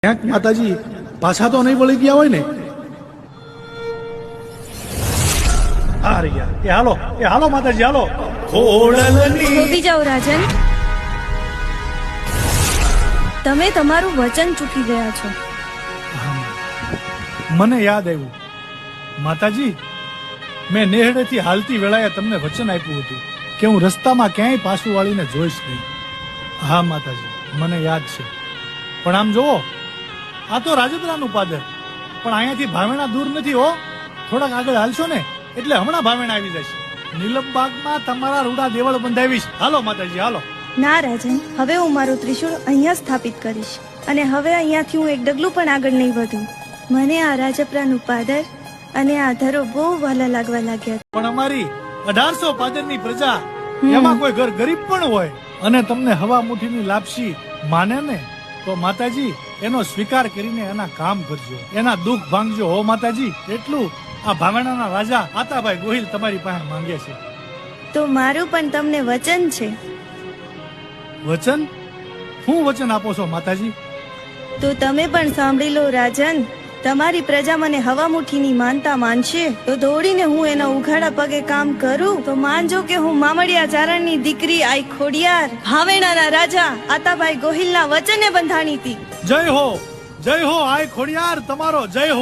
ક્યાંક માતાજી પાછા તો નહીં વળી ગયા હોય ને? આ રહ્યા, એ હાલો માતાજી હાલો. થોભી જાઓ રાજન, તમે તમારું વચન ચૂકી ગયા છો. મને યાદ આવ્યું માતાજી, મેં નેહડેથી હાલતી વેળાએ તમને વચન આપ્યું હતું કે હું રસ્તામાં ક્યાંય પાછું વાળીને જોઈશ નહીં. હા માતાજી, મને યાદ છે. પણ આમ જોવો, આ તો રાજદ્રાનું પાદર, પણ અહીંયાથી ભાવેણા દૂર નથી હો. થોડાક આગળ હાલશો ને એટલે હમણાં ભાવેણા આવી જશે. નીલમબાગમાં તમારા રૂડા દેવળ બંધાવીશ. હાલો માતાજી હાલો. ના રાજન, હવે હું મારું ત્રિશૂળ અહીંયા સ્થાપિત કરીશ, અને હવે અહીંયાથી હું એક ડગલું પણ આગળ નહીં વધું. મને આ રાજપરાનું પાદર અને આ ધરો બહુ વહાલા લાગવા લાગ્યા. પણ અમારી 1800 પાદરની પ્રજા, એમાં કોઈ ઘર ગરીબ પણ હોય અને તમને હવા મુઠ્ઠીની લાપસી માને ને, તો માતાજી એનો સ્વીકાર કરીને એના કામ કરજો, એના દુઃખ ભાંગજો હો માતાજી. એટલું આ ભાવેણાના રાજા આતાભાઈ ગોહિલ તમારી પાસે માંગે છે. તો મારું પણ તમને વચન છે. વચન? શું વચન આપો છો માતાજી? તો તમે પણ સાંભળી લો રાજન. તમારી પ્રજા મને હવા મુઠ્ઠીની માનતા માનશે તો દોડીને હું એના ઉઘાડા પગે કામ કરું તો માનજો કે હું મામડિયા ચારણની દીકરી આઈ ખોડિયાર, ભાવેણાના રાજા આતાભાઈ ગોહિલના વચને બંધાણી હતી. જય હો, જય હો આઈ ખોડિયાર, તમારો જય હો.